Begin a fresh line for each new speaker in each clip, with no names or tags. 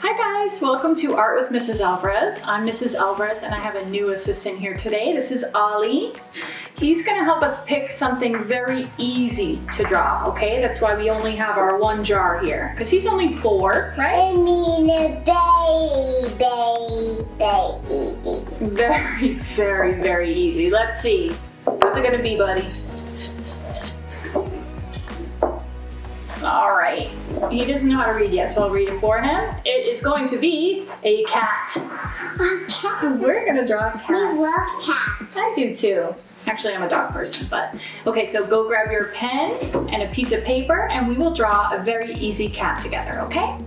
Hi guys, welcome to Art with Mrs. Alvarez. I'm Mrs. Alvarez and I have a new assistant here today. This is Ali. He's gonna help us pick something very easy to draw, okay? That's why we only have our one jar here, because he's only 4, right?
I mean a baby.
Very, very, very easy. Let's see. What's it gonna be, buddy? All right, he doesn't know how to read yet, so I'll read it for him. It is going to be a cat.
A cat.
We're gonna draw a cat.
We love cats.
I do too. Actually, I'm a dog person, but. Okay, so go grab your pen and a piece of paper and we will draw a very easy cat together, okay?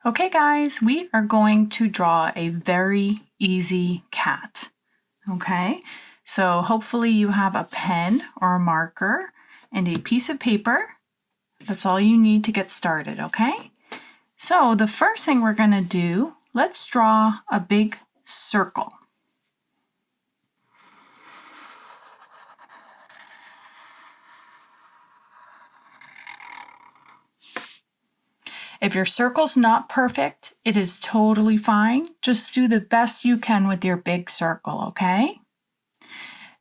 Okay guys, we are going to draw a very easy cat, okay? So hopefully you have a pen or a marker and a piece of paper. That's all you need to get started, okay? So the first thing we're gonna do, let's draw a big circle. If your circle's not perfect, it is totally fine. Just do the best you can with your big circle, okay?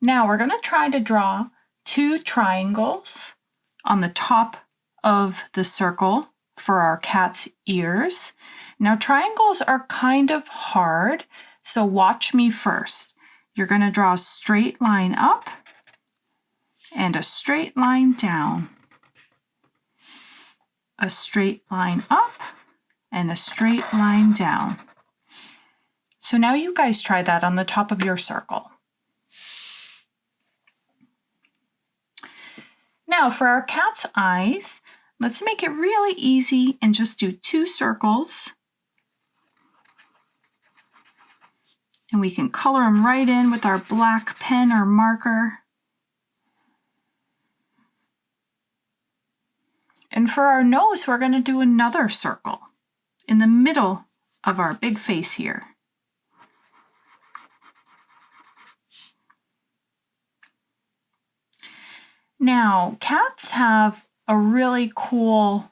Now we're going to try to draw 2 triangles on the top of the circle for our cat's ears. Now triangles are kind of hard, so watch me first. You're going to draw a straight line up and a straight line down. A straight line up and a straight line down. So now you guys try that on the top of your circle. Now for our cat's eyes, let's make it really easy and just do 2 circles. And we can color them right in with our black pen or marker. And for our nose, we're going to do another circle in the middle of our big face here. Now, cats have a really cool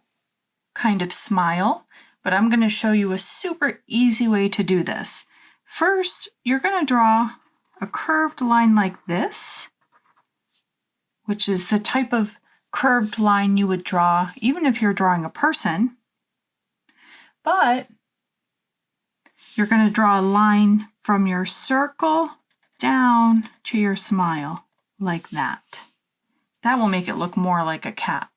kind of smile, but I'm going to show you a super easy way to do this. First, you're going to draw a curved line like this, which is the type of curved line you would draw even if you're drawing a person, but you're going to draw a line from your circle down to your smile like that. That will make it look more like a cat.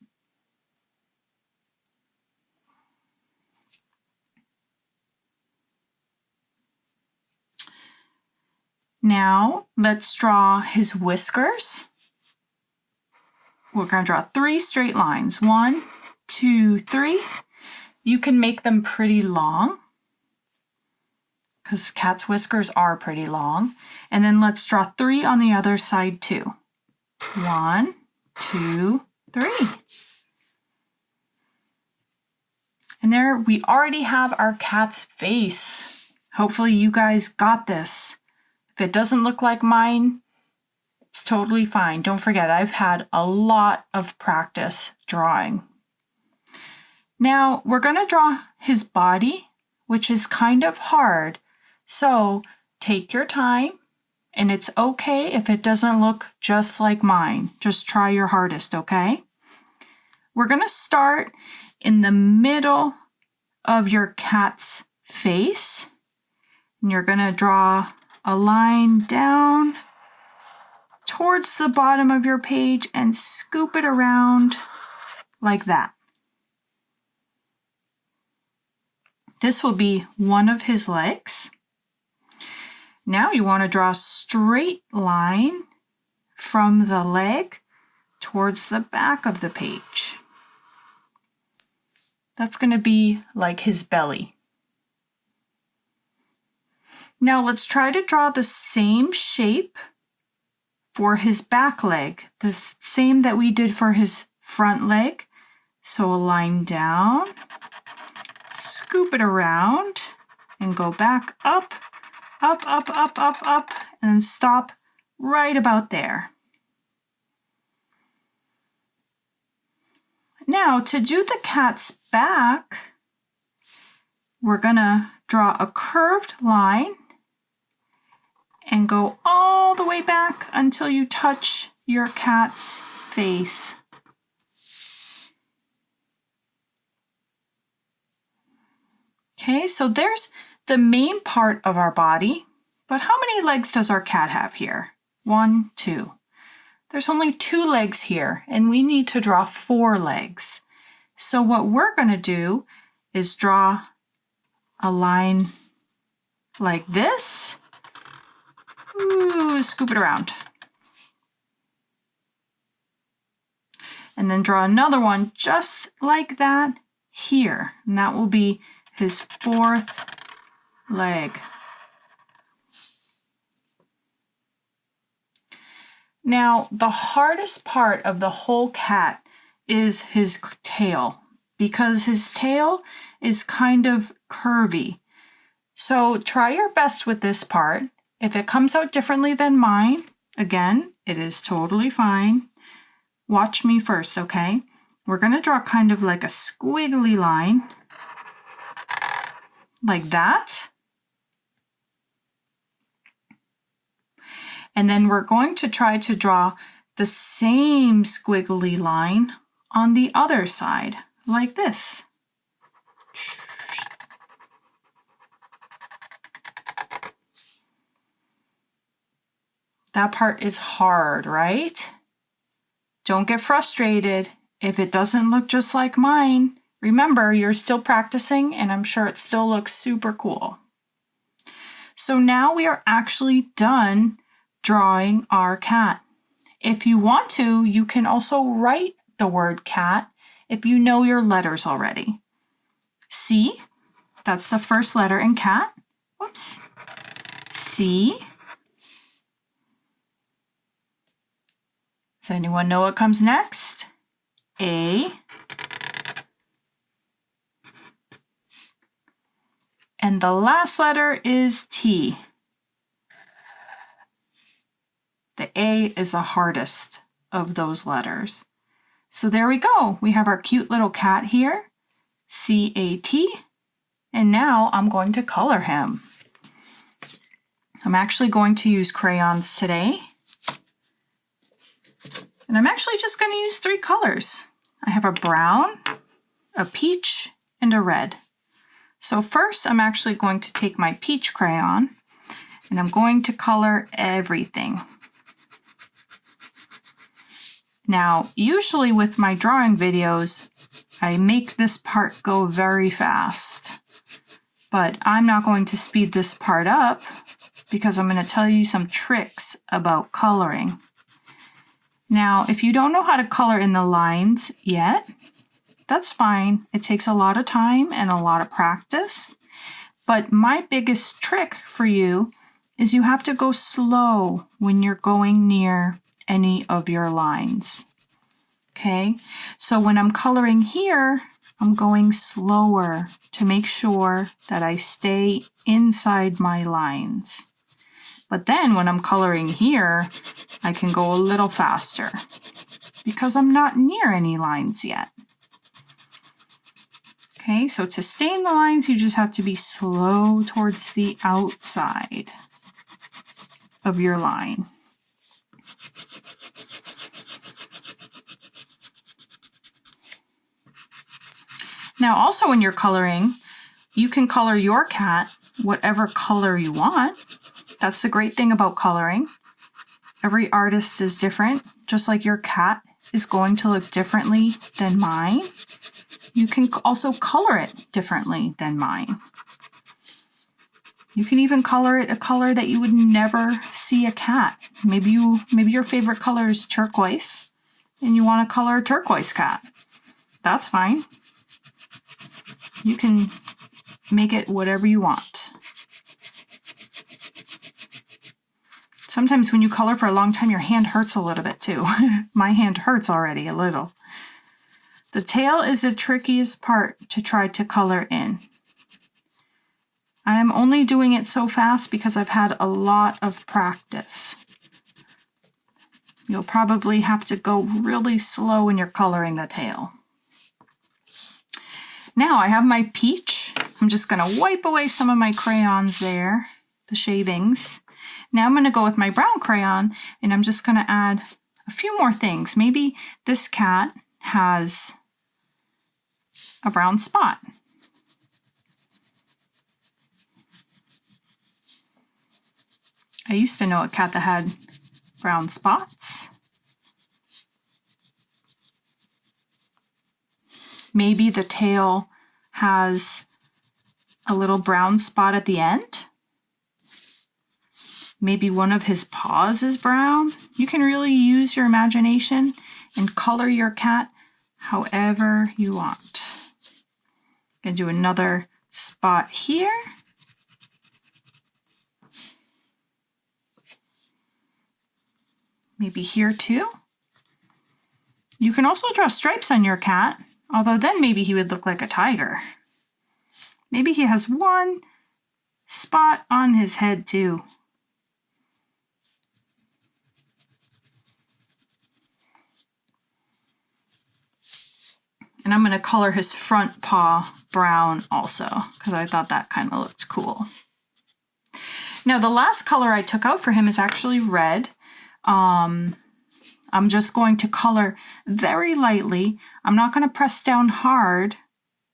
Now let's draw his whiskers. We're going to draw 3 straight lines. 1, 2, 3. You can make them pretty long because cat's whiskers are pretty long. And then let's draw 3 on the other side too. 1, 2, 3. And there we already have our cat's face. Hopefully you guys got this. If it doesn't look like mine, it's totally fine. Don't forget, I've had a lot of practice drawing. Now we're going to draw his body, which is kind of hard. So take your time, and it's okay if it doesn't look just like mine. Just try your hardest, okay? We're going to start in the middle of your cat's face, and you're going to draw a line down towards the bottom of your page and scoop it around like that. This will be one of his legs. Now you want to draw a straight line from the leg towards the back of the page. That's going to be like his belly. Now let's try to draw the same shape for his back leg, the same that we did for his front leg. So a line down, scoop it around, and go back up up, up, up, up, up, and stop right about there. Now, to do the cat's back, we're gonna draw a curved line and go all the way back until you touch your cat's face. Okay, so there's the main part of our body, but how many legs does our cat have here? 1, 2. There's only 2 legs here, and we need to draw 4 legs. So what we're going to do is draw a line like this. Ooh, scoop it around. And then draw another one just like that here. And that will be his 4th leg. Now, the hardest part of the whole cat is his tail, because his tail is kind of curvy. So try your best with this part. If it comes out differently than mine, again, it is totally fine. Watch me first, okay? We're going to draw kind of like a squiggly line, like that. And then we're going to try to draw the same squiggly line on the other side, like this. That part is hard, right? Don't get frustrated if it doesn't look just like mine. Remember, you're still practicing, and I'm sure it still looks super cool. So now we are actually done drawing our cat. If you want to, you can also write the word cat if you know your letters already. C, that's the first letter in cat. Whoops. C. Does anyone know what comes next? A. And the last letter is T. The A is the hardest of those letters. So there we go. We have our cute little cat here, C-A-T, and now I'm going to color him. I'm actually going to use crayons today. And I'm actually just going to use 3 colors. I have a brown, a peach, and a red. So first I'm actually going to take my peach crayon and I'm going to color everything. Now, usually with my drawing videos, I make this part go very fast, but I'm not going to speed this part up because I'm going to tell you some tricks about coloring. Now, if you don't know how to color in the lines yet, that's fine. It takes a lot of time and a lot of practice, but my biggest trick for you is you have to go slow when you're going near any of your lines. Okay, so when I'm coloring here, I'm going slower to make sure that I stay inside my lines. But then when I'm coloring here, I can go a little faster because I'm not near any lines yet. Okay, so to stay in the lines, you just have to be slow towards the outside of your line. Now also when you're coloring, you can color your cat whatever color you want. That's the great thing about coloring. Every artist is different, just like your cat is going to look differently than mine. You can also color it differently than mine. You can even color it a color that you would never see a cat. Maybe your favorite color is turquoise and you want to color a turquoise cat. That's fine. You can make it whatever you want. Sometimes when you color for a long time, your hand hurts a little bit too. My hand hurts already a little. The tail is the trickiest part to try to color in. I am only doing it so fast because I've had a lot of practice. You'll probably have to go really slow when you're coloring the tail. Now I have my peach. I'm just going to wipe away some of my crayons there, the shavings. Now I'm going to go with my brown crayon and I'm just going to add a few more things. Maybe this cat has a brown spot. I used to know a cat that had brown spots. Maybe the tail has a little brown spot at the end. Maybe one of his paws is brown. You can really use your imagination and color your cat however you want. Gonna do another spot here. Maybe here too. You can also draw stripes on your cat, although then maybe he would look like a tiger. Maybe he has one spot on his head too. And I'm going to color his front paw brown also, because I thought that kind of looked cool. Now the last color I took out for him is actually red. I'm just going to color very lightly. I'm not going to press down hard,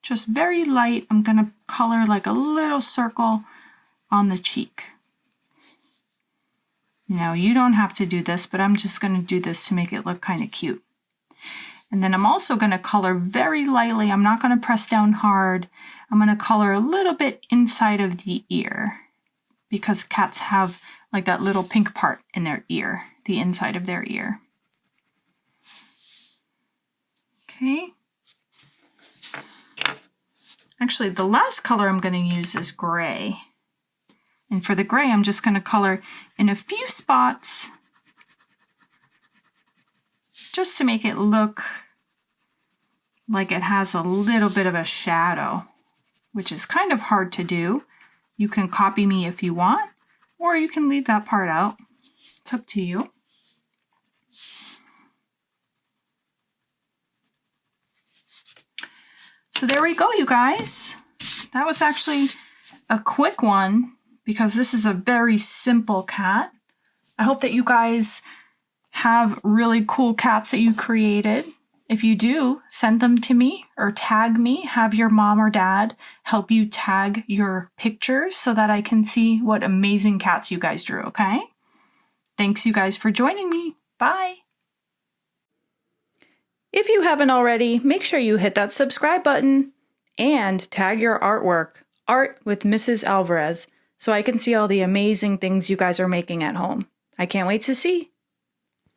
just very light. I'm going to color like a little circle on the cheek. Now you don't have to do this, but I'm just going to do this to make it look kind of cute. And then I'm also going to color very lightly. I'm not going to press down hard. I'm going to color a little bit inside of the ear because cats have like that little pink part in their ear, the inside of their ear. Okay. Actually, the last color I'm going to use is gray. And for the gray, I'm just going to color in a few spots just to make it look like it has a little bit of a shadow, which is kind of hard to do. You can copy me if you want, or you can leave that part out. It's up to you. So there we go, you guys. That was actually a quick one because this is a very simple cat. I hope that you guys have really cool cats that you created. If you do, send them to me or tag me. Have your mom or dad help you tag your pictures so that I can see what amazing cats you guys drew, okay? Thanks you guys for joining me. Bye. If you haven't already, make sure you hit that subscribe button and tag your artwork, Art with Mrs. Alvarez, so I can see all the amazing things you guys are making at home. I can't wait to see.